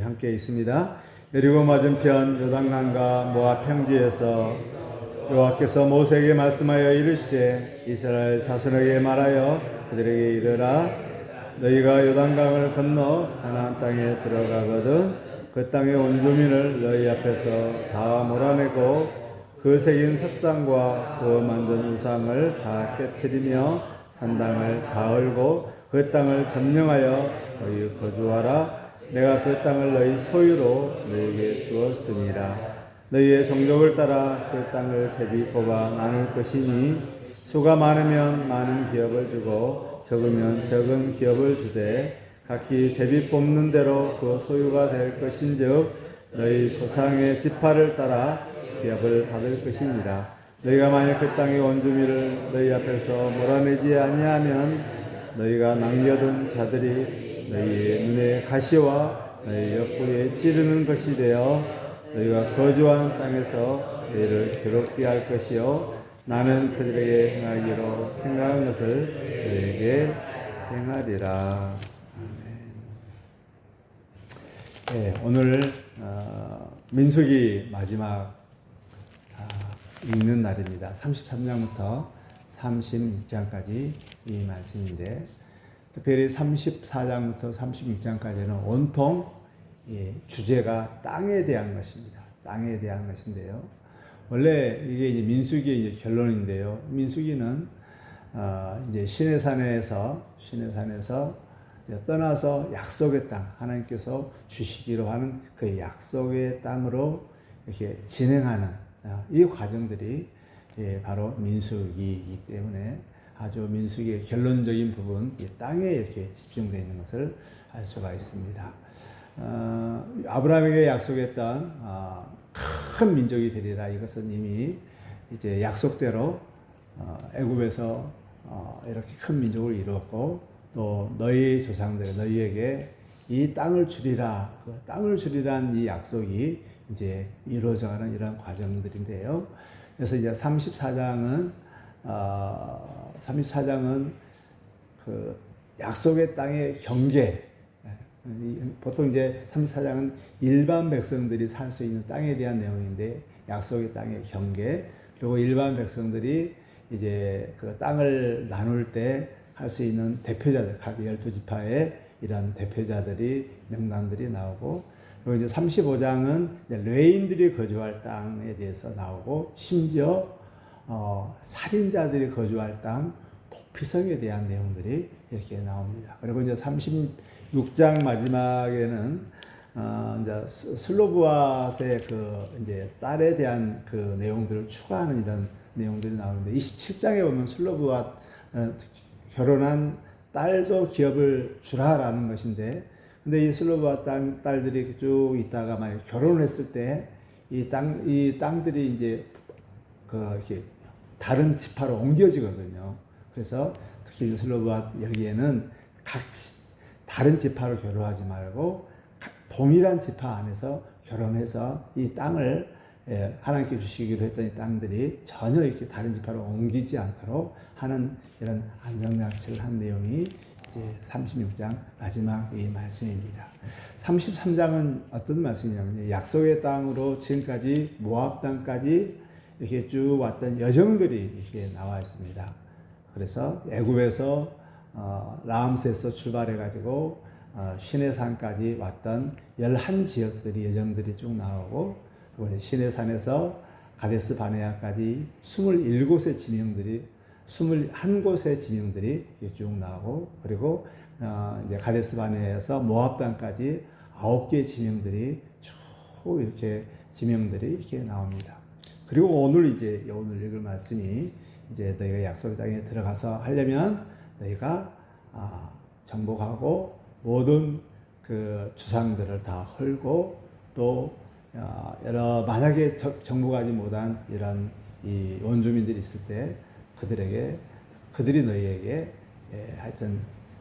함께 있습니다. 여리고 맞은편 요단강과 모압 평지에서 여호와께서 모세에게 말씀하여 이르시되 이스라엘 자손에게 말하여 그들에게 이르라 너희가 요단강을 건너 가나안 땅에 들어가거든 그 땅의 온 주민을 너희 앞에서 다 몰아내고 그 새긴 석상과 그 만든 우상을 다 깨뜨리며 산당을 다 헐고 그 땅을 점령하여 너희 거주하라. 내가 그 땅을 너희 소유로 너희에게 주었으니라. 너희의 종족을 따라 그 땅을 제비 뽑아 나눌 것이니 수가 많으면 많은 기업을 주고 적으면 적은 기업을 주되 각기 제비 뽑는 대로 그 소유가 될 것인즉 너희 조상의 지파를 따라 기업을 받을 것이니라. 너희가 만일 그 땅의 원주민을 너희 앞에서 몰아내지 아니하면 너희가 남겨둔 자들이 너희의 눈에 가시와 너희 옆구리에 찌르는 것이 되어 너희가 거주한 땅에서 너희를 괴롭게 할 것이요 나는 그들에게 행하기로 생각한 것을 그들에게 행하리라. 네, 오늘 민수기 마지막 읽는 날입니다. 33장부터 36장까지 이 말씀인데 특별히 34장부터 36장까지는 온통 주제가 땅에 대한 것입니다. 땅에 대한 것인데요. 원래 이게 이제 민수기의 이제 결론인데요. 민수기는 이제 시내산에서 떠나서 약속의 땅, 하나님께서 주시기로 하는 그 약속의 땅으로 이렇게 진행하는 이 과정들이 바로 민수기이기 때문에 아주 민수기의 결론적인 부분, 이 땅에 이렇게 집중되어 있는 것을 알 수가 있습니다. 아브라함에게 약속했던 큰 민족이 되리라. 이것은 이미 이제 약속대로 애굽에서 이렇게 큰 민족을 이루었고 또 너희 조상들 너희에게 이 땅을 주리라. 그 땅을 주리라는 이 약속이 이제 이루어져가는 이런 과정들인데요. 그래서 이제 34장은 그 약속의 땅의 경계. 보통 이제 34장은 일반 백성들이 살 수 있는 땅에 대한 내용인데 약속의 땅의 경계. 그리고 일반 백성들이 이제 그 땅을 나눌 때 할 수 있는 대표자들, 각 12지파의 이런 대표자들이 명단들이 나오고 그리고 이제 35장은 레인들이 거주할 땅에 대해서 나오고 심지어 살인자들이 거주할 땅 도피성에 대한 내용들이 이렇게 나옵니다. 그리고 이제 36장 마지막에는 이제 슬로브앗의 그 이제 딸에 대한 그 내용들을 추가하는 이런 내용들이 나오는데 27장에 보면 슬로브앗 결혼한 딸도 기업을 주라라는 것인데 근데 이 슬로브앗 딸들이 쭉 있다가 만약 결혼을 했을 때 이 땅들이 이제 이렇게 다른 지파로 옮겨지거든요. 그래서 특히 슬로브앗 여기에는 각 다른 지파로 결혼하지 말고 동일한 지파 안에서 결혼해서 이 땅을 하나님께 주시기로 했던 이 땅들이 전혀 이렇게 다른 지파로 옮기지 않도록 하는 이런 안전장치를 한 내용이 이제 36장 마지막 이 말씀입니다. 33장은 어떤 말씀이냐면 약속의 땅으로 지금까지 모압 땅까지 이렇게 쭉 왔던 여정들이 이렇게 나와 있습니다. 그래서 애굽에서 라암세에서 출발해 가지고 시내산까지 왔던 11지역들이 여정들이 쭉 나오고 그리고 시내산에서 가데스 바네아까지 27곳의 지명들이 21곳의 지명들이 쭉 나오고 그리고 이제 가데스 바네아에서 모압 땅까지 9개의 지명들이 쭉 이렇게 지명들이 이렇게 나옵니다. 그리고 오늘 읽을 말씀이 이제 너희가 약속의 땅에 들어가서 하려면 너희가 정복하고 모든 그 주상들을 다 헐고 또 만약에 정복하지 못한 이런 이 원주민들이 있을 때 그들이 너희에게 하여튼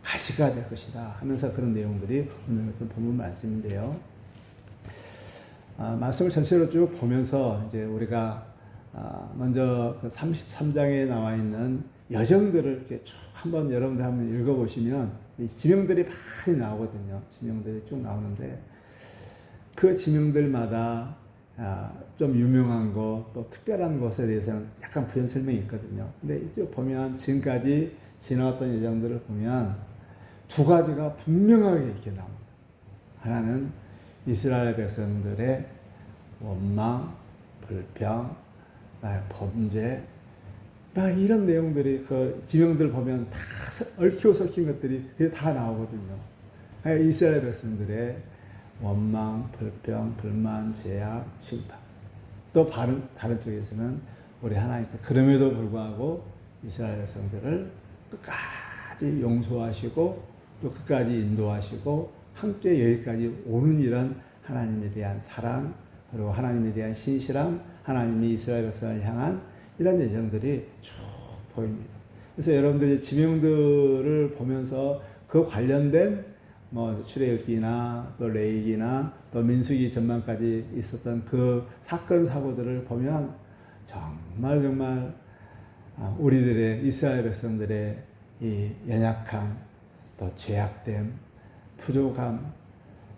가시가 될 것이다 하면서 그런 내용들이 오늘 본문 말씀인데요. 말씀을 전체로 쭉 보면서 이제 우리가 먼저 그 33장에 나와 있는 여정들을 이렇게 쭉 여러분들 한번 읽어보시면 이 지명들이 많이 나오거든요. 지명들이 쭉 나오는데 그 지명들마다 좀 유명한 것, 또 특별한 것에 대해서는 약간 부연 설명이 있거든요. 근데 이제 보면 지금까지 지나왔던 예정들을 보면 두 가지가 분명하게 이렇게 나옵니다. 하나는 이스라엘 백성들의 원망, 불평, 범죄, 막 이런 내용들이 그 지명들 보면 다 얽히고 섞인 것들이 다 나오거든요. 이스라엘 백성들의 원망, 불평, 불만, 죄악, 심판. 또 다른 쪽에서는 우리 하나님께 그럼에도 불구하고 이스라엘 백성들을 끝까지 용서하시고 또 끝까지 인도하시고 함께 여기까지 오는 이런 하나님에 대한 사랑, 그리고 하나님에 대한 신실함, 하나님이 이스라엘 백성을 향한 이런 예정들이 쭉 보입니다. 그래서 여러분들이 지명들을 보면서 그 관련된 출애굽기나 또 레위기나 또 민수기 전반까지 있었던 그 사건 사고들을 보면 정말 우리들의 이스라엘 백성들의 이 연약함, 또 죄악됨, 부족함,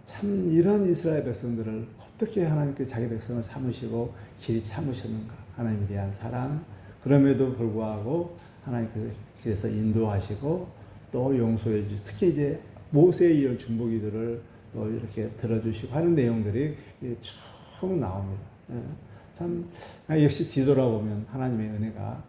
참 이런 이스라엘 백성들을 어떻게 하나님께 자기 백성을 참으시고 길이 참으셨는가. 하나님에 대한 사랑, 그럼에도 불구하고 하나님께서 인도하시고 또 용서해 주시고, 특히 이제 모세에 이은 중보기도를 또 이렇게 들어주시고 하는 내용들이 쭉 나옵니다. 참 역시 뒤돌아보면 하나님의 은혜가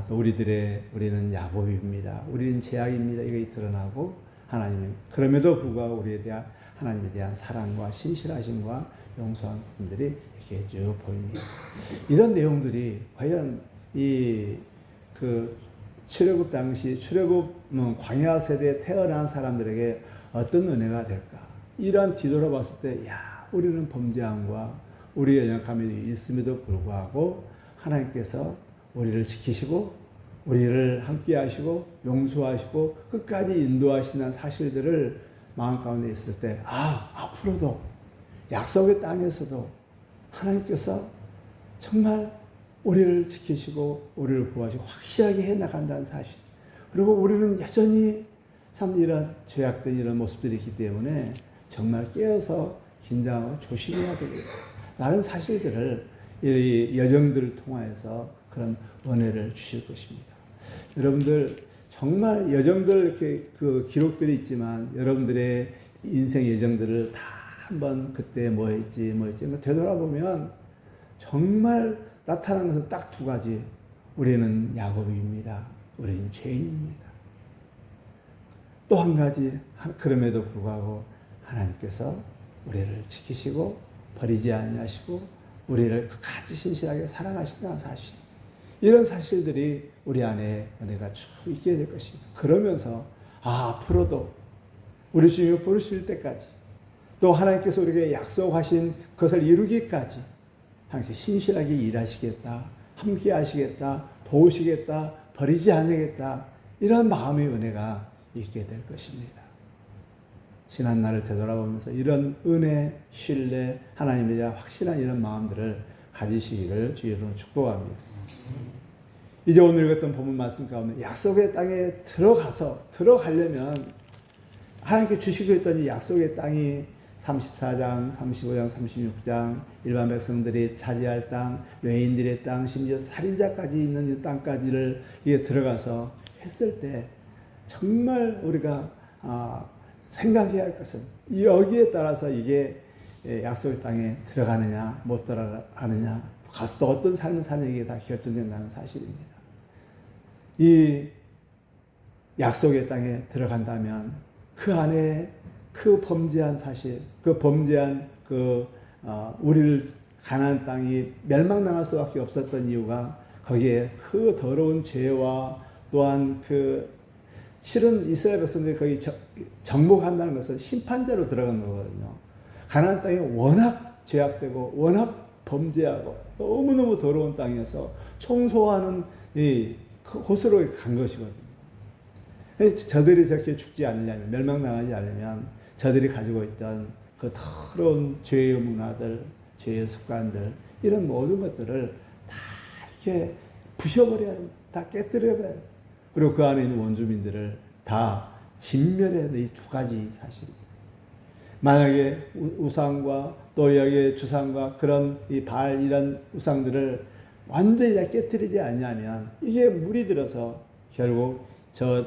또 우리는 야곱입니다. 우리는 죄악입니다. 이게 드러나고 하나님은 그럼에도 불구하고 우리에 대한 하나님에 대한 사랑과 신실하심과 용서하심들이 이렇게 쭉 보입니다. 이런 내용들이 과연 그 출애굽 당시 광야 세대에 태어난 사람들에게 어떤 은혜가 될까? 이런 뒤돌아봤을 때, 우리는 범죄함과 우리의 연약함이 있음에도 불구하고 하나님께서 우리를 지키시고 우리를 함께 하시고 용서하시고 끝까지 인도하시는 사실들을 마음 가운데 있을 때, 앞으로도 약속의 땅에서도 하나님께서 정말 우리를 지키시고 우리를 보호하시고 확실하게 해나간다는 사실. 그리고 우리는 여전히 참 이런 죄악된 이런 모습들이 있기 때문에 정말 깨어서 긴장하고 조심해야 되겠다. 라는 사실들을 이 여정들을 통하여서 그런 은혜를 주실 것입니다. 여러분들 정말 여정들 이렇게 그 기록들이 있지만 여러분들의 인생 여정들을 다 한번 그때 뭐 했지 되돌아보면 정말 나타나는 것은 딱 두 가지. 우리는 야곱입니다. 우리는 죄인입니다. 또 한 가지, 그럼에도 불구하고 하나님께서 우리를 지키시고 버리지 아니하시고 우리를 끝까지 신실하게 사랑하신다는 사실. 이런 사실들이 우리 안에 은혜가 쭉 있게 될 것입니다. 그러면서 앞으로도 우리 주님이 부르실 때까지 또 하나님께서 우리에게 약속하신 것을 이루기까지 하나님께서 신실하게 일하시겠다, 함께 하시겠다, 도우시겠다, 버리지 않으겠다, 이런 마음의 은혜가 있게 될 것입니다. 지난 날을 되돌아보면서 이런 은혜, 신뢰, 하나님에 대한 확실한 이런 마음들을 가지시기를 주의로 축복합니다. 이제 오늘 읽었던 본문 말씀 가운데 약속의 땅에 들어가려면 하나님께 주시고 있던 이 약속의 땅이 34장, 35장, 36장 일반 백성들이 차지할 땅, 외인들의 땅, 심지어 살인자까지 있는 이 땅까지를 이게 들어가서 했을 때 정말 우리가 생각해야 할 것은 여기에 따라서 이게 약속의 땅에 들어가느냐 못 들어가느냐 가서 또 어떤 삶을 사느냐에 다 결정된다는 사실입니다. 이 약속의 땅에 들어간다면 그 안에 그 범죄한 사실, 그 범죄한 우리를 가나안 땅이 멸망당할 수밖에 없었던 이유가 거기에 그 더러운 죄와 또한 실은 이스라엘 백성들이 거기 정복한다는 것은 심판자로 들어간 거거든요. 가나안 땅이 워낙 죄악되고 워낙 범죄하고 너무너무 더러운 땅이어서 청소하는 곳으로 간 것이거든요. 저들이 저렇게 죽지 않으려면, 멸망당하지 않으면 저들이 가지고 있던 그 더러운 죄의 문화들, 죄의 습관들, 이런 모든 것들을 다 이렇게 부셔버려야 합니다. 다 깨뜨려야 합니다. 그리고 그 안에 있는 원주민들을 다 진멸해야 돼. 이 두 가지 사실입니다. 만약에 우상과 또 여기에 주상과 그런 이 바알 이런 우상들을 완전히 다 깨뜨리지 않냐면 이게 물이 들어서 결국 저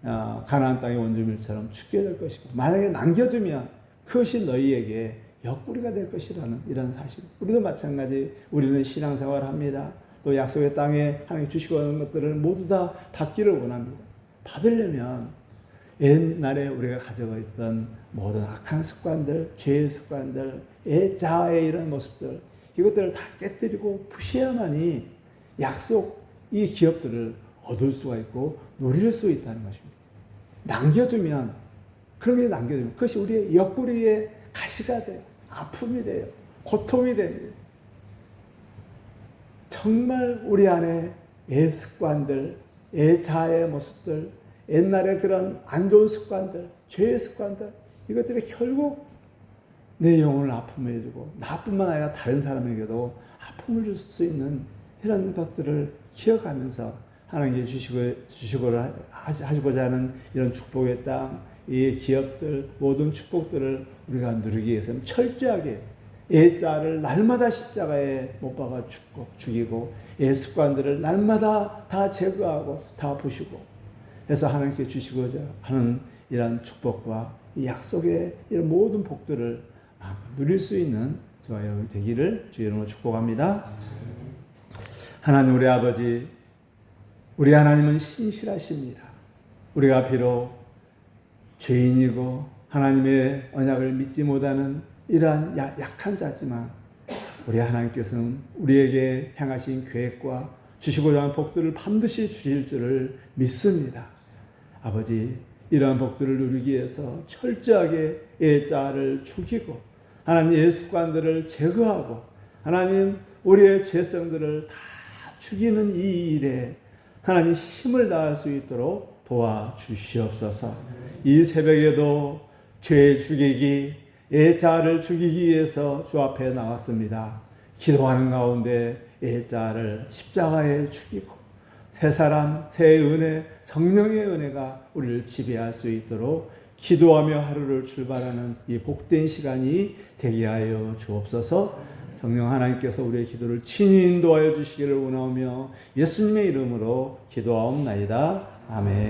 가나안 땅의 원주민처럼 죽게 될 것이고, 만약에 남겨두면 그것이 너희에게 옆구리가 될 것이라는 이런 사실. 우리도 마찬가지. 우리는 신앙생활을 합니다. 또 약속의 땅에 하나님 주시고 하는 것들을 모두 다 받기를 원합니다. 받으려면 옛날에 우리가 가지고 있던 모든 악한 습관들, 죄의 습관들, 자아의 이런 모습들, 이것들을 다 깨뜨리고 부셔야만이 약속 이 기업들을 얻을 수가 있고 누릴 수 있다는 것입니다. 남겨두면, 그런 게 남겨두면 그것이 우리의 옆구리에 가시가 돼요. 아픔이 돼요. 고통이 됩니다. 정말 우리 안에 습관들, 자아의 모습들, 옛날에 그런 안 좋은 습관들, 죄의 습관들, 이것들이 결국 내 영혼을 아픔을 주고 나뿐만 아니라 다른 사람에게도 아픔을 줄 수 있는 이런 것들을 기억하면서 하나님께 하시고자 하는 이런 축복의 땅, 이 기업들, 모든 축복들을 우리가 누리기 위해서는 철저하게 자아를 날마다 십자가에 못 박아 죽이고 습관들을 날마다 다 제거하고 다 부수고 해서 하나님께 주시고자 하는 이런 축복과 이 약속의 이런 모든 복들을 누릴 수 있는 저와 여러분이 되기를 주의 이름으로 축복합니다. 하나님 우리 아버지, 우리 하나님은 신실하십니다. 우리가 비록 죄인이고 하나님의 언약을 믿지 못하는 이러한 약한 자지만 우리 하나님께서는 우리에게 향하신 계획과 주시고자 하는 복들을 반드시 주실 줄을 믿습니다. 아버지, 이러한 복들을 누리기 위해서 철저하게 자아를 죽이고 하나님 습관들을 제거하고 하나님 우리의 죄성들을 다 죽이는 이 일에 하나님 힘을 다할 수 있도록 도와주시옵소서. 이 새벽에도 죄 죽이기, 자아를 죽이기 위해서 주 앞에 나왔습니다. 기도하는 가운데 자아를 십자가에 죽이고 새 사람, 새 은혜, 성령의 은혜가 우리를 지배할 수 있도록 기도하며 하루를 출발하는 이 복된 시간이 되게 하여 주옵소서. 성령 하나님께서 우리의 기도를 친히 인도하여 주시기를 원하오며 예수님의 이름으로 기도하옵나이다. 아멘.